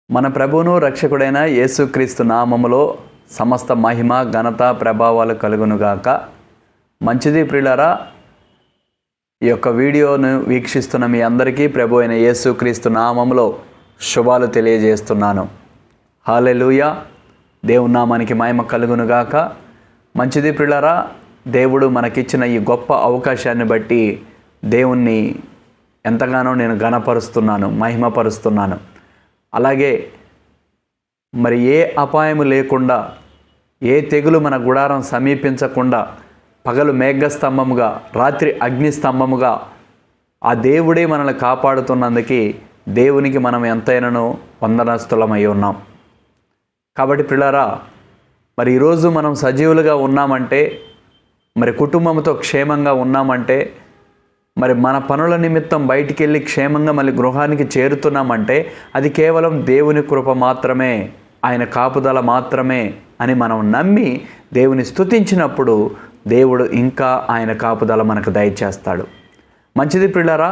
మన ప్రభువును రక్షకుడైన యేసుక్రీస్తు నామములో సమస్త మహిమ ఘనత ప్రభావాలు కలుగునుగాక. మంచిది ప్రియులారా, ఈ యొక్క వీడియోను వీక్షిస్తున్న మీ అందరికీ ప్రభు అయిన యేసుక్రీస్తు నామములో శుభాలు తెలియజేస్తున్నాను. హల్లెలూయా. దేవుని నామానికి మహిమ కలుగునుగాక. మంచిది ప్రియులారా, దేవుడు మనకిచ్చిన ఈ గొప్ప అవకాశాన్ని బట్టి దేవుణ్ణి ఎంతగానో నేను ఘనపరుస్తున్నాను, మహిమపరుస్తున్నాను. అలాగే మరి ఏ అపాయము లేకుండా, ఏ తెగులు మన గుడారం సమీపించకుండా, పగలు మేఘస్తంభముగా రాత్రి అగ్నిస్తంభముగా ఆ దేవుడే మనల్ని కాపాడుతున్నందుకు దేవునికి మనం ఎంతైనానో వందనస్తులమై ఉన్నాం. కాబట్టి పిల్లరా, మరి ఈరోజు మనం సజీవులుగా ఉన్నామంటే, మరి కుటుంబంతో క్షేమంగా ఉన్నామంటే, మరి మన పనుల నిమిత్తం బయటికి వెళ్ళి క్షేమంగా మళ్ళీ గృహానికి చేరుతున్నామంటే అది కేవలం దేవుని కృప మాత్రమే, ఆయన కాపుదల మాత్రమే అని మనం నమ్మి దేవుని స్తుతించినప్పుడు దేవుడు ఇంకా ఆయన కాపుదల మనకు దయచేస్తాడు. మంచిది ప్రియులారా,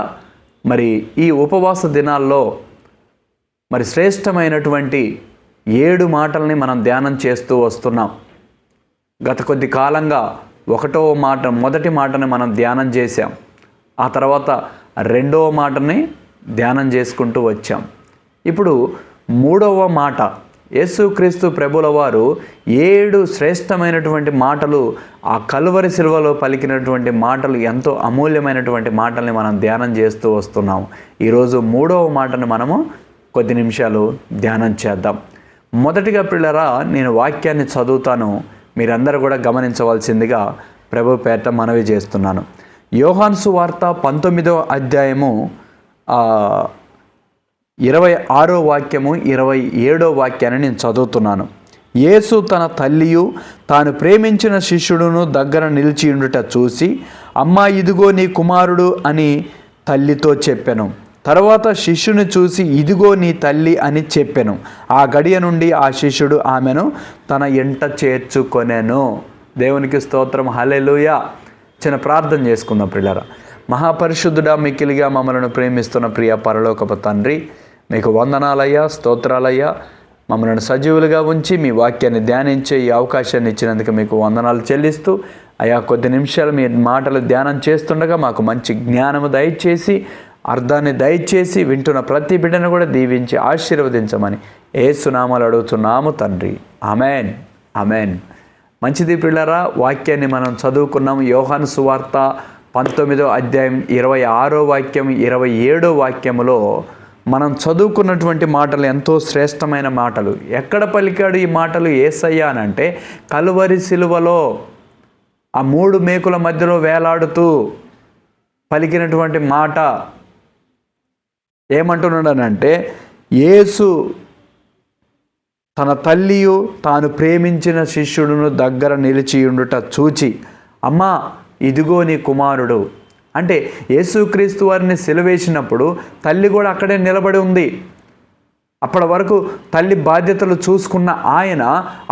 మరి ఈ ఉపవాస దినాల్లో మరి శ్రేష్టమైనటువంటి 7 మాటల్ని మనం ధ్యానం చేస్తూ వస్తున్నాం. గత కొద్ది కాలంగా మొదటి మాటని మనం ధ్యానం చేశాం. ఆ తర్వాత 2వ మాటని ధ్యానం చేసుకుంటూ వచ్చాం. ఇప్పుడు 3వ మాట, యేసుక్రీస్తు ప్రభుల వారు 7 శ్రేష్టమైనటువంటి మాటలు, ఆ కలువరి శిలువలో పలికినటువంటి మాటలు, ఎంతో అమూల్యమైనటువంటి మాటల్ని మనం ధ్యానం చేస్తూ వస్తున్నాం. ఈరోజు 3వ మాటను మనము కొద్ది నిమిషాలు ధ్యానం చేద్దాం. మొదటిగా పిల్లరా, నేను వాక్యాన్ని చదువుతాను, మీరందరూ కూడా గమనించవలసిందిగా ప్రభు పేట మనవి చేస్తున్నాను. యోహాను సువార్త 19వ అధ్యాయము 26వ వాక్యము 27వ వాక్యాన్ని నేను చదువుతున్నాను. యేసు తన తల్లియు తాను ప్రేమించిన శిష్యుడును దగ్గర నిలిచి ఉండుట చూసి, అమ్మా ఇదిగో నీ కుమారుడు అని తల్లితో చెప్పెను. తర్వాత శిష్యుని చూసి, ఇదిగో నీ తల్లి అని చెప్పెను. ఆ గడియ నుండి ఆ శిష్యుడు ఆమెను తన ఎంట చేర్చుకొనెను. దేవునికి స్తోత్రం. హల్లెలూయా. చిన్న ప్రార్థన చేసుకుందాం ప్రియులారా. మహాపరిశుద్ధుడా, మిక్కిలిగా మమ్మల్ని ప్రేమిస్తున్న ప్రియ పరలోకపు తండ్రి, మీకు వందనాలయ్యా, స్తోత్రాలయ్యా. మమ్మల్ని సజీవులుగా ఉంచి మీ వాక్యాన్ని ధ్యానించే ఈ అవకాశాన్ని ఇచ్చినందుకు మీకు వందనాలు చెల్లిస్తూ, అయా కొద్ది నిమిషాలు మీ మాటలు ధ్యానం చేస్తుండగా మాకు మంచి జ్ఞానము దయచేసి, అర్థాన్ని దయచేసి, వింటున్న ప్రతి బిడ్డను కూడా దీవించి ఆశీర్వదించమని యేసు నామములో అడుగుతున్నాము తండ్రి. Amen, amen. మంచిది పిల్లరా, వాక్యాన్ని మనం చదువుకున్నాం. యోహాను సువార్త 19వ అధ్యాయం 26వ వాక్యం 27వ వాక్యములో మనం చదువుకున్నటువంటి మాటలు ఎంతో శ్రేష్టమైన మాటలు. ఎక్కడ పలికాడు ఈ మాటలు యేసయ్య అనంటే, కలువరి సిలువలో ఆ 3 మేకుల మధ్యలో వేలాడుతూ పలికినటువంటి మాట. ఏమంటున్నాడనంటే, యేసు తన తల్లియు తాను ప్రేమించిన శిష్యుడును దగ్గర నిలిచి ఉండుట చూచి, అమ్మా ఇదిగో నీ కుమారుడు. అంటే యేసుక్రీస్తు వారిని సిలువేసినప్పుడు తల్లి కూడా అక్కడే నిలబడి ఉంది. అప్పటి వరకు తల్లి బాధ్యతలు చూసుకున్న ఆయన,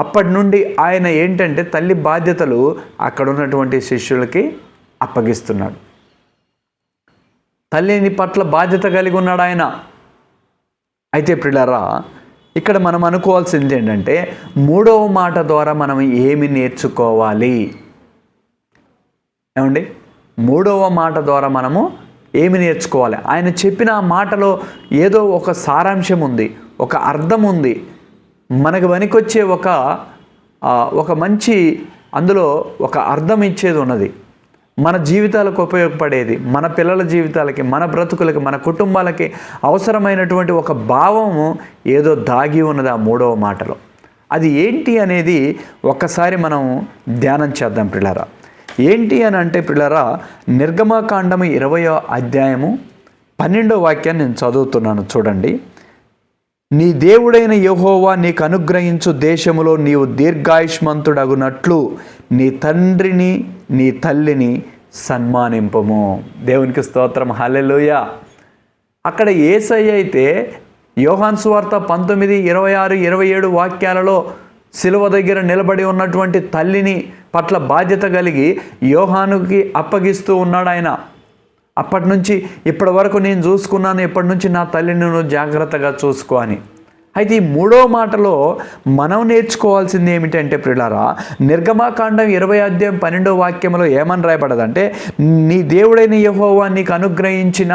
అప్పటి నుండి ఆయన ఏంటంటే తల్లి బాధ్యతలు అక్కడ ఉన్నటువంటి శిష్యులకి అప్పగిస్తున్నాడు. తల్లిని పట్ల బాధ్యత కలిగి ఉన్నాడు ఆయన. అయితే ప్రియులారా, ఇక్కడ మనం అనుకోవాల్సింది ఏంటంటే, 3వ మాట ద్వారా మనం ఏమి నేర్చుకోవాలి? ఏమండి, 3వ మాట ద్వారా మనము ఏమి నేర్చుకోవాలి? ఆయన చెప్పిన ఆ మాటలో ఏదో ఒక సారాంశం ఉంది, ఒక అర్థం ఉంది, మనకు పనికొచ్చే ఒక మంచి, అందులో ఒక అర్థం ఇచ్చేది ఉన్నది, మన జీవితాలకు ఉపయోగపడేది, మన పిల్లల జీవితాలకి, మన బ్రతుకులకి, మన కుటుంబాలకి అవసరమైనటువంటి ఒక భావము ఏదో దాగి ఉన్నది ఆ 3వ మాటలో. అది ఏంటి అనేది ఒక్కసారి మనం ధ్యానం చేద్దాం పిల్లరా. ఏంటి అని అంటే పిల్లరా, నిర్గమకాండము 20వ అధ్యాయము 12వ వాక్యాన్ని నేను చదువుతున్నాను, చూడండి. నీ దేవుడైన యెహోవా నీకు అనుగ్రహించు దేశములో నీవు దీర్ఘాయుష్మంతుడగునట్లు నీ తండ్రిని నీ తల్లిని సన్మానింపము. దేవునికి స్తోత్రం. హల్లెలూయా. అక్కడ యేసయ్య అయితే యోహాను సువార్త 19, 26, 27 వాక్యాలలో సిలువ దగ్గర నిలబడి ఉన్నటువంటి తల్లిని పట్ల బాధ్యత కలిగి యోహానుకి అప్పగిస్తూ ఉన్నాడు ఆయన. అప్పటి నుంచి ఇప్పటి వరకు నేను చూసుకున్నాను, ఇప్పటి నుంచి నా తల్లిని నువ్వు జాగ్రత్తగా చూసుకో అని. అయితే ఈ 3వ మాటలో మనం నేర్చుకోవాల్సింది ఏమిటంటే ప్రియులారా, నిర్గమాకాండం 20 వాక్యంలో ఏమని రాయబడదంటే, నీ దేవుడైన యెహోవా నీకు అనుగ్రహించిన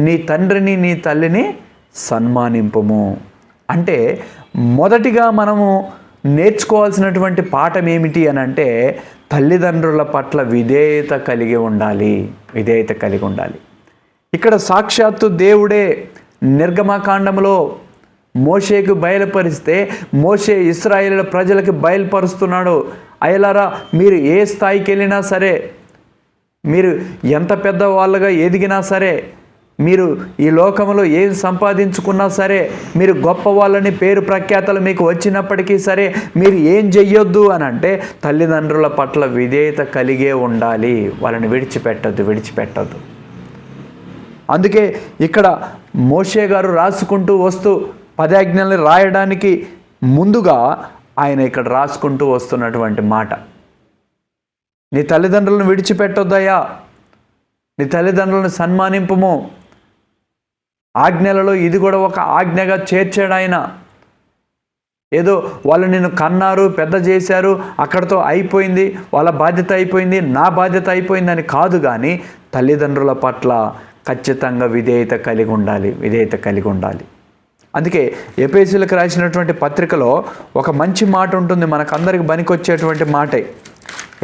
నీ తండ్రిని నీ తల్లిని సన్మానింపుము. అంటే మొదటిగా మనము నేర్చుకోవాల్సినటువంటి పాఠం ఏమిటి అని అంటే, తల్లిదండ్రుల పట్ల విధేయత కలిగి ఉండాలి. విధేయత కలిగి ఉండాలి. ఇక్కడ సాక్షాత్తు దేవుడే నిర్గమకాండంలో మోషేకు బయలుపరిస్తే మోషే ఇశ్రాయేలు ప్రజలకు బయలుపరుస్తున్నాడు. అయ్యలారా, మీరు ఏ స్థాయికి వెళ్ళినా సరే, మీరు ఎంత పెద్ద వాళ్ళుగా ఎదిగినా సరే, మీరు ఈ లోకంలో ఏం సంపాదించుకున్నా సరే, మీరు గొప్ప వాళ్ళని పేరు ప్రఖ్యాతలు మీకు వచ్చినప్పటికీ సరే, మీరు ఏం చెయ్యొద్దు అని అంటే తల్లిదండ్రుల పట్ల విధేయత కలిగే ఉండాలి. వాళ్ళని విడిచిపెట్టద్దు. అందుకే ఇక్కడ మోషే గారు రాసుకుంటూ వస్తూ 10 ఆజ్ఞల్ని రాయడానికి ముందుగా ఆయన ఇక్కడ రాసుకుంటూ వస్తున్నటువంటి మాట, నీ తల్లిదండ్రులను విడిచిపెట్టొద్దయ్యా, నీ తల్లిదండ్రులను సన్మానింపుము. ఆజ్ఞలలో ఇది కూడా ఒక ఆజ్ఞగా చేర్చాడు ఆయన. ఏదో వాళ్ళు నిన్ను కన్నారు, పెద్ద చేశారు, అక్కడితో అయిపోయింది, వాళ్ళ బాధ్యత అయిపోయింది, నా బాధ్యత అయిపోయిందని కాదు, కానీ తల్లిదండ్రుల పట్ల ఖచ్చితంగా విధేయత కలిగి ఉండాలి. అందుకే ఎఫెసీయులకు రాసినటువంటి పత్రికలో ఒక మంచి మాట ఉంటుంది, మనకందరికి పనికొచ్చేటువంటి మాటే.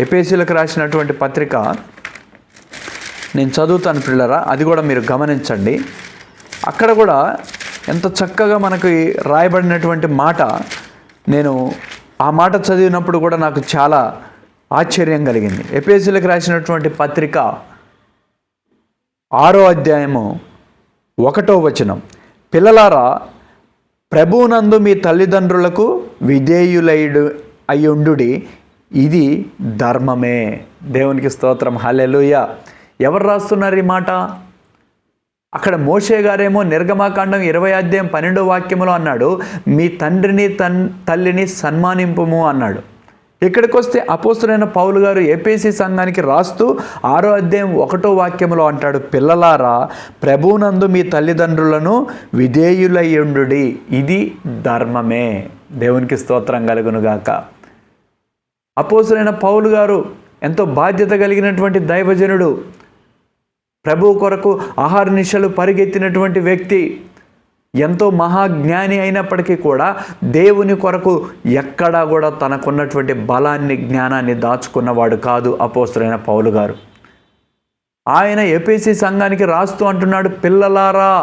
ఎఫెసీయులకు రాసినటువంటి పత్రిక నేను చదువుతాను పిల్లరా, అది కూడా మీరు గమనించండి. అక్కడ కూడా ఎంత చక్కగా మనకి రాయబడినటువంటి మాట, నేను ఆ మాట చదివినప్పుడు కూడా నాకు చాలా ఆశ్చర్యం కలిగింది. ఎఫెసీయులకు రాసినటువంటి పత్రిక 6వ అధ్యాయము 1వ వచనం, పిల్లలారా, ప్రభువునందు మీ తల్లిదండ్రులకు విధేయులైడు అయ్యుండుడి, ఇది ధర్మమే. దేవునికి స్తోత్రం, హల్లెలూయా. ఎవరు రాస్తున్నారు ఈ మాట? అక్కడ మోషే గారేమో నిర్గమాకాండం 20 వాక్యములో అన్నాడు, మీ తండ్రిని తల్లిని సన్మానింపుము అన్నాడు. ఇక్కడికి వస్తే అపోస్తలుడైన పౌలు గారు ఎఫెసీ సంఘానికి రాస్తూ 6వ అధ్యాయం 1వ వాక్యంలో అంటాడు, పిల్లలారా, ప్రభువునందు మీ తల్లిదండ్రులను విధేయులయ్యుండుడి, ఇది ధర్మమే. దేవునికి స్తోత్రం కలుగునుగాక. అపోస్తలుడైన పౌలు గారు ఎంతో బాధ్యత కలిగినటువంటి దైవజనుడు, ప్రభువు కొరకు అహర్నిశలు పరిగెత్తినటువంటి వ్యక్తి, ఎంతో మహాజ్ఞాని అయినప్పటికీ కూడా దేవుని కొరకు ఎక్కడా కూడా తనకున్నటువంటి బలాన్ని, జ్ఞానాన్ని దాచుకున్నవాడు కాదు అపోస్తలుడైన పౌలు గారు. ఆయన ఎఫెసీ సంఘానికి రాస్తూ అంటున్నాడు, పిల్లలారా,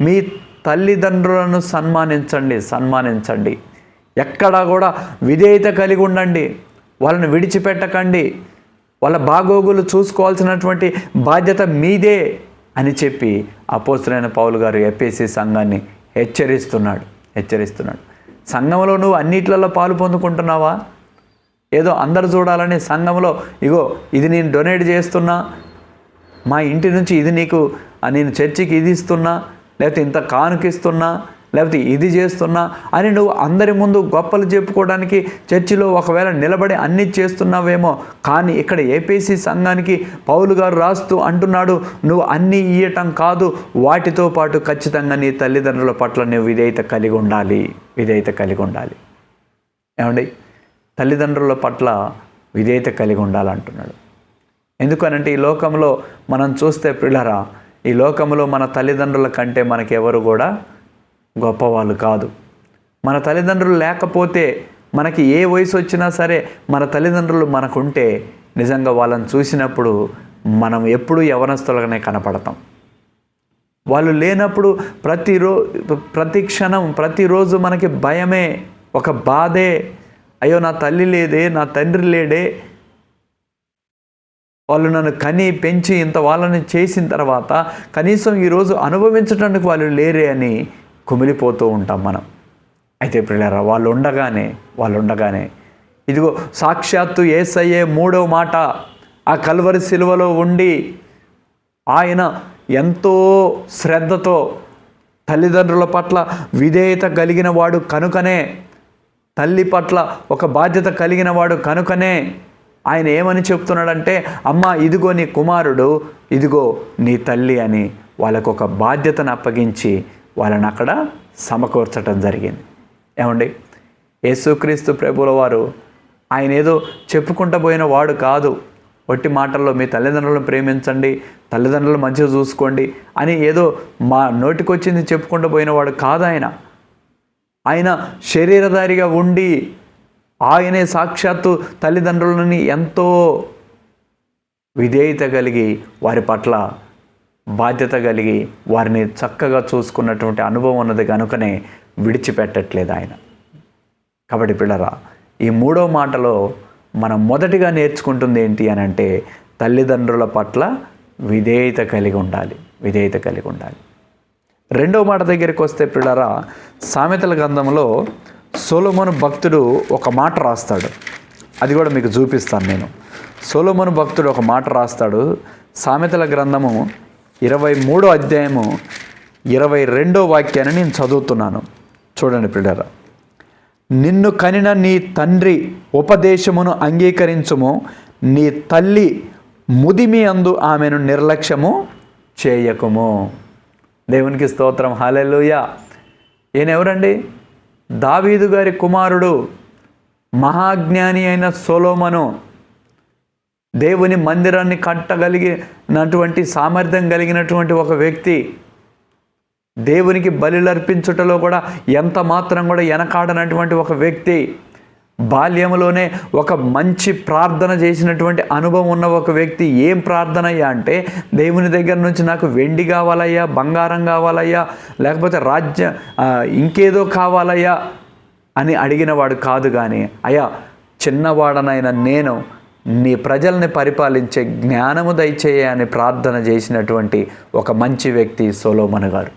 మీ తల్లిదండ్రులను సన్మానించండి. ఎక్కడా కూడా విధేయత కలిగి ఉండండి, వాళ్ళని విడిచిపెట్టకండి, వాళ్ళ బాగోగులు చూసుకోవాల్సినటువంటి బాధ్యత మీదే అని చెప్పి అపోస్తలుడైన పౌలు గారు ఎఫెసీ సంఘాన్ని హెచ్చరిస్తున్నాడు. సంఘంలో నువ్వు అన్నిట్లలో పాలు పొందుకుంటున్నావా? ఏదో అందరు చూడాలని సంఘంలో ఇగో ఇది నేను డొనేట్ చేస్తున్నా, మా ఇంటి నుంచి ఇది నీకు, నేను చర్చికి ఇది ఇస్తున్నా, లేకపోతే ఇంత కానుకిస్తున్నా, లేకపోతే ఇది చేస్తున్నా అని నువ్వు అందరి ముందు గొప్పలు చెప్పుకోవడానికి చర్చిలో ఒకవేళ నిలబడి అన్నీ చేస్తున్నావేమో. కానీ ఇక్కడ ఎఫెసీ సంఘానికి పౌలు గారు రాస్తూ అంటున్నాడు, నువ్వు అన్నీ ఇయ్యటం కాదు, వాటితో పాటు ఖచ్చితంగా నీ తల్లిదండ్రుల పట్ల నువ్వు విధేయత కలిగి ఉండాలి. ఏమండి, తల్లిదండ్రుల పట్ల విధేయత కలిగి ఉండాలంటున్నాడు. ఎందుకనంటే ఈ లోకంలో మనం చూస్తే పిల్లరా, ఈ లోకంలో మన తల్లిదండ్రుల కంటే మనకెవరు కూడా గొప్పవాళ్ళు కాదు. మన తల్లిదండ్రులు లేకపోతే మనకి ఏ వయసు వచ్చినా సరే మన తల్లిదండ్రులు మనకుంటే నిజంగా వాళ్ళని చూసినప్పుడు మనం ఎప్పుడూ యవనస్తులుగానే కనపడతాం. వాళ్ళు లేనప్పుడు ప్రతి క్షణం ప్రతిరోజు మనకి భయమే, ఒక బాధే. అయ్యో, నా తల్లి లేదే, నా తండ్రి లేడే, వాళ్ళు నన్ను కని పెంచి ఇంత వాళ్ళని చేసిన తర్వాత కనీసం ఈరోజు అనుభవించడానికి వాళ్ళు లేరే అని కుమిలిపోతూ ఉంటాం మనం. అయితే ప్రియులారా, వాళ్ళు ఉండగానే ఇదిగో సాక్షాత్తు యేసయ్యే 3వ మాట ఆ కల్వరి సిలువలో ఉండి ఆయన ఎంతో శ్రద్ధతో తల్లిదండ్రుల పట్ల విధేయత కలిగిన వాడు కనుకనే, తల్లి పట్ల ఒక బాధ్యత కలిగిన వాడు కనుకనే ఆయన ఏమని చెప్తున్నాడంటే, అమ్మ ఇదిగో నీ కుమారుడు, ఇదిగో నీ తల్లి అని వాళ్ళకు ఒక బాధ్యతను అప్పగించి వాళ్ళని అక్కడ సమకూర్చటం జరిగింది. ఏమండి, యేసుక్రీస్తు ప్రభుల వారు ఆయన ఏదో చెప్పుకుంటూ పోయిన వాడు కాదు. ఒట్టి మాటల్లో మీ తల్లిదండ్రులను ప్రేమించండి, తల్లిదండ్రులు మంచిగా చూసుకోండి అని ఏదో మా నోటికొచ్చింది చెప్పుకుంటూ పోయినవాడు కాదు. ఆయన శరీరధారిగా ఉండి ఆయనే సాక్షాత్తు తల్లిదండ్రులని ఎంతో విధేయత కలిగి వారి పట్ల బాధ్యత కలిగి వారిని చక్కగా చూసుకున్నటువంటి అనుభవం ఉన్నది కనుకనే విడిచిపెట్టట్లేదు ఆయన. కాబట్టి పిల్లరా, ఈ 3వ మాటలో మనం మొదటిగా నేర్చుకుంటుంది ఏంటి అని అంటే తల్లిదండ్రుల పట్ల విధేయత కలిగి ఉండాలి. 2వ మాట దగ్గరికి వస్తే పిల్లరా, సామెతల గ్రంథంలో సొలొమోను భక్తుడు ఒక మాట రాస్తాడు. అది కూడా మీకు చూపిస్తాను నేను. సొలొమోను భక్తుడు ఒక మాట రాస్తాడు. సామెతల గ్రంథము 23వ అధ్యాయము 22వ వాక్యాన్ని నేను చదువుతున్నాను. చూడండి పిల్లరా. నిన్ను కనిన నీ తండ్రి ఉపదేశమును అంగీకరించుము, నీ తల్లి ముదిమి అందు ఆమెను నిర్లక్ష్యము చేయకుము. దేవునికి స్తోత్రం, హల్లెలూయా. ఈయన ఎవరండి? దావీదు గారి కుమారుడు, మహాజ్ఞాని అయిన సొలొమోను. దేవుని మందిరాన్ని కట్టగలిగినటువంటి సామర్థ్యం కలిగినటువంటి ఒక వ్యక్తి. దేవునికి బలులర్పించుటలో కూడా ఎంత మాత్రం కూడా వెనకాడనటువంటి ఒక వ్యక్తి. బాల్యంలోనే ఒక మంచి ప్రార్థన చేసినటువంటి అనుభవం ఉన్న ఒక వ్యక్తి. ఏం ప్రార్థన అయ్యా అంటే, దేవుని దగ్గర నుంచి నాకు వెండి కావాలయ్యా, బంగారం కావాలయ్యా, లేకపోతే ఇంకేదో కావాలయ్యా అని అడిగినవాడు కాదు. కానీ అయ్యా, చిన్నవాడనైనా నేను నీ ప్రజల్ని పరిపాలించే జ్ఞానము దయచేయ అని ప్రార్థన చేసినటువంటి ఒక మంచి వ్యక్తి సొలొమోను గారు.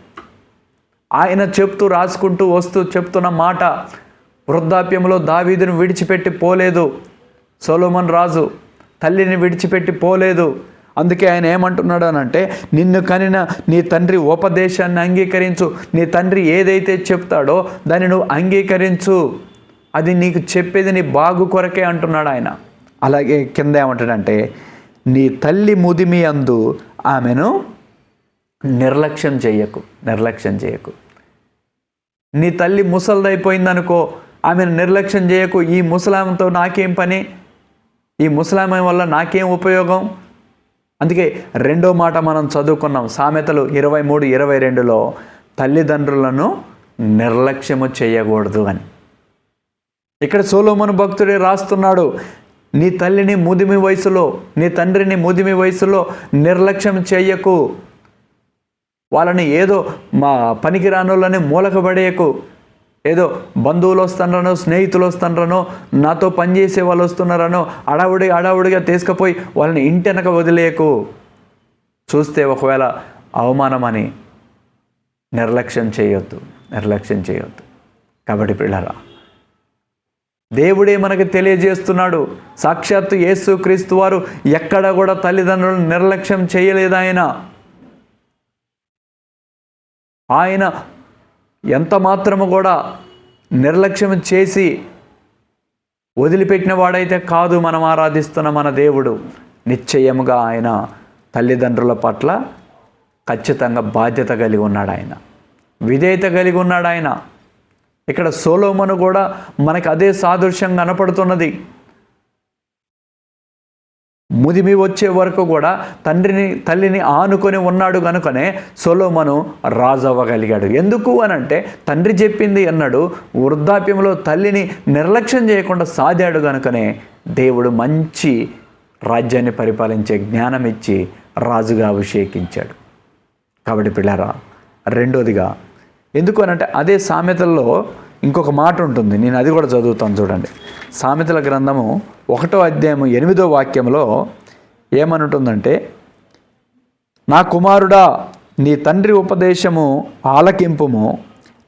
ఆయన చెప్తూ రాసుకుంటూ వస్తూ చెప్తున్న మాట, వృద్ధాప్యంలో దావీదును విడిచిపెట్టి పోలేదు సొలొమోను రాజు, తల్లిని విడిచిపెట్టి పోలేదు. అందుకే ఆయన ఏమంటున్నాడు అనంటే, నిన్ను కనిన నీ తండ్రి ఉపదేశాన్ని అంగీకరించు. నీ తండ్రి ఏదైతే చెప్తాడో దాన్ని నువ్వు అంగీకరించు, అది నీకు చెప్పేది నీ బాగు కొరకే అంటున్నాడు ఆయన. అలాగే కింద ఏమంటాడంటే, నీ తల్లి ముదిమి అందు ఆమెను నిర్లక్ష్యం చేయకు. నీ తల్లి ముసలిదైపోయిందనుకో, ఆమెను నిర్లక్ష్యం చేయకు. ఈ ముసలాంతో నాకేం పని, ఈ ముసలామె వల్ల నాకేం ఉపయోగం. అందుకే 2వ మాట మనం చదువుకున్నాం, సామెతలు 23:22లో తల్లిదండ్రులను నిర్లక్ష్యము చేయకూడదు అని. ఇక్కడ సొలొమోను భక్తుడే రాస్తున్నాడు, నీ తల్లిని ముదిమి వయసులో, నీ తండ్రిని ముదిమి వయసులో నిర్లక్ష్యం చేయకు. వాళ్ళని ఏదో మా పనికిరానులని మూలకబడేయకు. ఏదో బంధువులు వస్తున్నారనో, స్నేహితులు వస్తున్నారనో, నాతో పనిచేసే వాళ్ళు వస్తున్నారనో అడావుడిగా తీసుకుపోయి వాళ్ళని ఇంటెనక వదిలేయకు. చూస్తే ఒకవేళ అవమానమని నిర్లక్ష్యం చేయొద్దు. కాబట్టి పిల్లరా, దేవుడే మనకి తెలియజేస్తున్నాడు. సాక్షాత్తు యేసుక్రీస్తు వారు ఎక్కడ కూడా తల్లిదండ్రులను నిర్లక్ష్యం చేయలేదు. ఆయన ఎంత మాత్రము కూడా నిర్లక్ష్యం చేసి వదిలిపెట్టిన వాడైతే కాదు మనం ఆరాధిస్తున్న మన దేవుడు. నిశ్చయముగా ఆయన తల్లిదండ్రుల పట్ల ఖచ్చితంగా బాధ్యత కలిగి ఉన్నాడు. ఆయన విధేయత కలిగి ఉన్నాడు. ఆయన ఇక్కడ సొలొమోను కూడా మనకు అదే సాదృశ్యం కనపడుతున్నది. ముదిమి వచ్చే వరకు కూడా తల్లిని ఆనుకొని ఉన్నాడు కనుకనే సొలొమోను రాజు అవ్వగలిగాడు. ఎందుకు అనంటే, తండ్రి చెప్పింది అన్నాడు, వృద్ధాప్యంలో తల్లిని నిర్లక్ష్యం చేయకుండా సాధాడు కనుకనే దేవుడు మంచి రాజ్యాన్ని పరిపాలించే జ్ఞానం ఇచ్చి రాజుగా అభిషేకించాడు. కాబట్టి పిల్లరా, 2వదిగా ఎందుకు అనంటే, అదే సామెతల్లో ఇంకొక మాట ఉంటుంది, నేను అది కూడా చదువుతాను చూడండి. సామెతల గ్రంథము 1వ అధ్యాయము 8వ వాక్యంలో ఏమనుంటుందంటే, నా కుమారుడా, నీ తండ్రి ఉపదేశము ఆలకింపుము,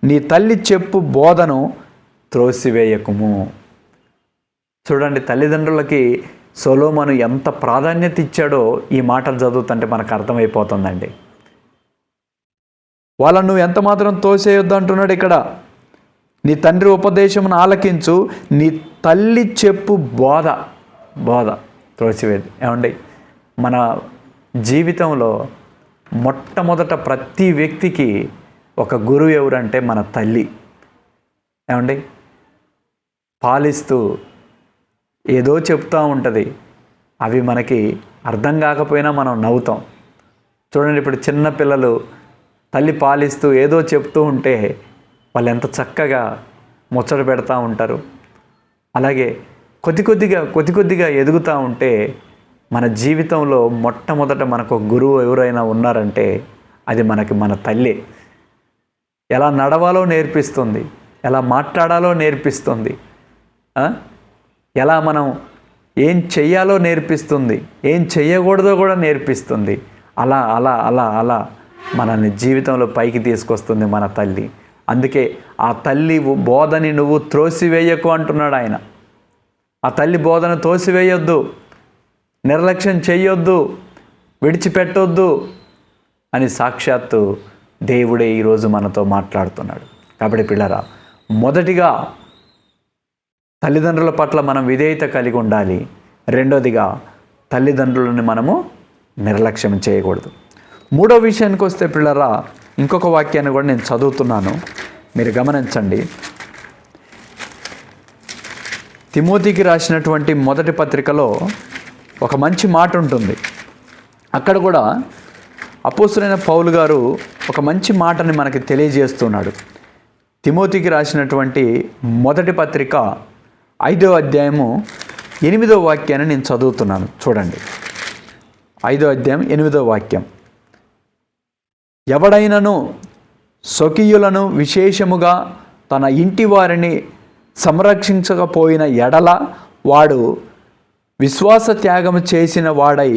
నీ తల్లి చెప్పు బోధను త్రోసివేయకుము. చూడండి, తల్లిదండ్రులకి సొలొమోను ఎంత ప్రాధాన్యత ఇచ్చాడో ఈ మాటలు చదువుతుంటే మనకు అర్థమైపోతుందండి. వాళ్ళను నువ్వు ఎంత మాత్రం తోసేయొద్దు అంటున్నాడు ఇక్కడ. నీ తండ్రి ఉపదేశమును ఆలకించు, నీ తల్లి చెప్పు బోధ త్రోసివేది. ఏమండి, మన జీవితంలో మొట్టమొదట ప్రతి వ్యక్తికి ఒక గురువు ఎవరంటే మన తల్లి. ఏమండి, పాలిస్తూ ఏదో చెప్తూ ఉంటుంది, అవి మనకి అర్థం కాకపోయినా మనం నవ్వుతాం. చూడండి, ఇప్పుడు చిన్న పిల్లలు తల్లి పాలిస్తూ ఏదో చెప్తూ ఉంటే వాళ్ళు ఎంత చక్కగా ముచ్చట పెడతా ఉంటారు. అలాగే కొద్ది కొద్దిగా ఎదుగుతూ ఉంటే మన జీవితంలో మొట్టమొదట మనకు ఒక గురువు ఎవరైనా ఉన్నారంటే అది మన తల్లి. ఎలా నడవాలో నేర్పిస్తుంది, ఎలా మాట్లాడాలో నేర్పిస్తుంది, ఎలా మనం ఏం చెయ్యాలో నేర్పిస్తుంది, ఏం చెయ్యకూడదో కూడా నేర్పిస్తుంది. అలా అలా అలా అలా మనల్ని జీవితంలో పైకి తీసుకొస్తుంది మన తల్లి. అందుకే ఆ తల్లి బోధని నువ్వు త్రోసివేయకు అంటున్నాడు ఆయన. ఆ తల్లి బోధన తోసివేయొద్దు, నిర్లక్ష్యం చెయ్యొద్దు, విడిచిపెట్టొద్దు అని సాక్షాత్తు దేవుడే ఈరోజు మనతో మాట్లాడుతున్నాడు. కాబట్టి పిల్లరా, మొదటిగా తల్లిదండ్రుల పట్ల మనం విధేయత కలిగి ఉండాలి. రెండోదిగా తల్లిదండ్రులను మనము నిర్లక్ష్యం చేయకూడదు. మూడో విషయానికి వస్తే పిల్లరా, ఇంకొక వాక్యాన్ని కూడా నేను చదువుతున్నాను, మీరు గమనించండి. తిమోతికి రాసినటువంటి మొదటి పత్రికలో ఒక మంచి మాట ఉంటుంది. అక్కడ కూడా అపోస్తలుడైన పౌలు గారు ఒక మంచి మాటని మనకి తెలియజేస్తున్నాడు. తిమోతికి రాసినటువంటి మొదటి పత్రిక 5వ అధ్యాయము 8వ వాక్యాన్ని నేను చదువుతున్నాను. చూడండి, 5వ అధ్యాయం 8వ వాక్యం. ఎవడైనను స్వకీయులను విశేషముగా తన ఇంటి వారిని సంరక్షించకపోయిన ఎడల వాడు విశ్వాస త్యాగం చేసిన వాడై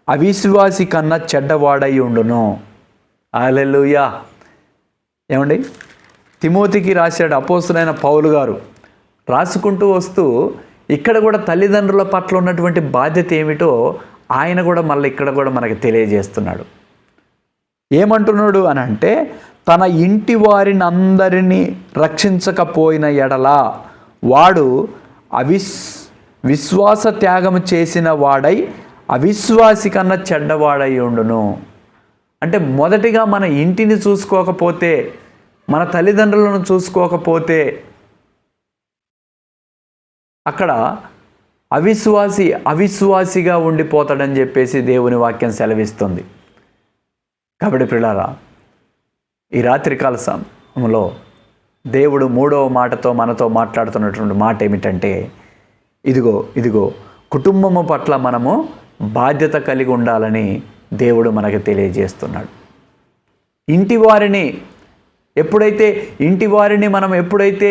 అవిశ్వాసి కన్నా చెడ్డవాడై ఉండును. హల్లెలూయా. ఏమండి, తిమోతికి రాశాడు అపోస్తలుడైన పౌలు గారు. రాసుకుంటూ వస్తూ ఇక్కడ కూడా తల్లిదండ్రుల పట్ల ఉన్నటువంటి బాధ్యత ఏమిటో ఆయన కూడా మళ్ళీ ఇక్కడ కూడా మనకి తెలియజేస్తున్నాడు. ఏమంటున్నాడు అని అంటే, తన ఇంటి వారిని అందరినీ రక్షించకపోయిన ఎడల వాడు విశ్వాస త్యాగం చేసిన వాడై అవిశ్వాసి కన్నా చెడ్డవాడై ఉండును. అంటే మొదటిగా మన ఇంటిని చూసుకోకపోతే, మన తల్లిదండ్రులను చూసుకోకపోతే అక్కడ అవిశ్వాసిగా ఉండిపోతాడని చెప్పేసి దేవుని వాక్యం సెలవిస్తుంది. కాబట్టి పిల్లారా, ఈ రాత్రికాల సమయంలో దేవుడు 3వ మాటతో మనతో మాట్లాడుతున్నటువంటి మాట ఏమిటంటే, ఇదిగో కుటుంబము పట్ల మనము బాధ్యత కలిగి ఉండాలని దేవుడు మనకు తెలియజేస్తున్నాడు. ఇంటి వారిని మనం ఎప్పుడైతే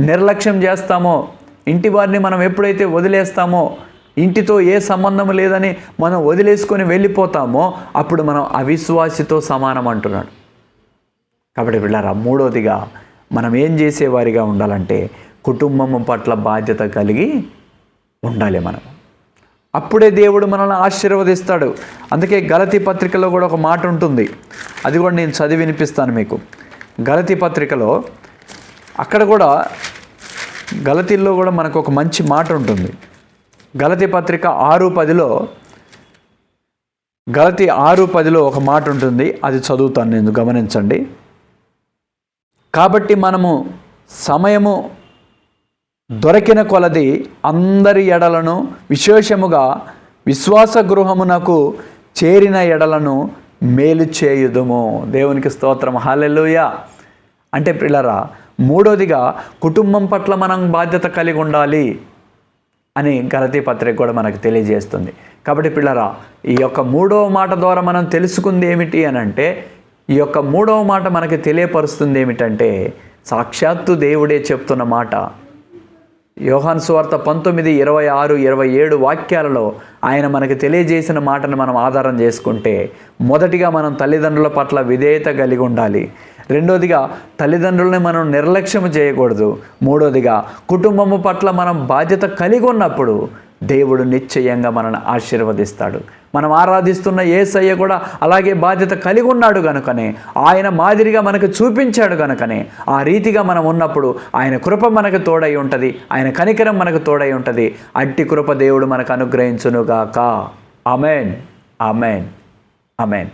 నిర్లక్ష్యం చేస్తామో, ఇంటి వారిని మనం ఎప్పుడైతే వదిలేస్తామో, ఇంటితో ఏ సంబంధం లేదని మనం వదిలేసుకొని వెళ్ళిపోతామో అప్పుడు మనం అవిశ్వాసితో సమానం అంటున్నాడు. కాబట్టి పిల్లారా, మూడోదిగా మనం ఏం చేసేవారిగా ఉండాలంటే కుటుంబం పట్ల బాధ్యత కలిగి ఉండాలి మనం. అప్పుడే దేవుడు మనల్ని ఆశీర్వదిస్తాడు. అందుకే గలతీ పత్రికలో కూడా ఒక మాట ఉంటుంది, అది కూడా నేను చదివి వినిపిస్తాను మీకు. గలతీ పత్రికలో అక్కడ కూడా గలతీల్లో కూడా మనకు ఒక మంచి మాట ఉంటుంది. గలతీ పత్రిక 6:10లో గలతీ 6:10లో ఒక మాట ఉంటుంది, అది చదువుతాను నేను, గమనించండి. కాబట్టి మనము సమయము దొరికిన కొలది అందరి ఎడలను విశేషముగా విశ్వాస గృహమునకు చేరిన ఎడలను మేలు చేయుదుము. దేవునికి స్తోత్రం. హల్లెలూయా. అంటే పిల్లరా, మూడోదిగా కుటుంబం పట్ల మనం బాధ్యత కలిగి ఉండాలి అని గలతీ పత్రిక కూడా మనకు తెలియజేస్తుంది. కాబట్టి పిల్లరా, ఈ యొక్క 3వ మాట ద్వారా మనం తెలుసుకుంది ఏమిటి అని అంటే, ఈ యొక్క 3వ మాట మనకి తెలియపరుస్తుంది ఏమిటంటే, సాక్షాత్తు దేవుడే చెప్తున్న మాట. యోహాను సువార్త 19, 26, 27 వాక్యాలలో ఆయన మనకి తెలియజేసిన మాటను మనం ఆధారం చేసుకుంటే, మొదటిగా మనం తల్లిదండ్రుల పట్ల విధేయత కలిగి ఉండాలి. రెండోదిగా తల్లిదండ్రులని మనం నిర్లక్ష్యం చేయకూడదు. మూడోదిగా కుటుంబము పట్ల మనం బాధ్యత కలిగి ఉన్నప్పుడు దేవుడు నిశ్చయంగా మనల్ని ఆశీర్వదిస్తాడు. మనం ఆరాధిస్తున్న యేసయ్య కూడా అలాగే బాధ్యత కలిగి ఉన్నాడు కనుకనే, ఆయన మాదిరిగా మనకు చూపించాడు కనుకనే ఆ రీతిగా మనం ఉన్నప్పుడు ఆయన కృప మనకు తోడై ఉంటుంది, ఆయన కనికరం మనకు తోడై ఉంటుంది. అట్టి కృప దేవుడు మనకు అనుగ్రహించునుగాక. ఆమేన్, ఆమేన్, ఆమేన్.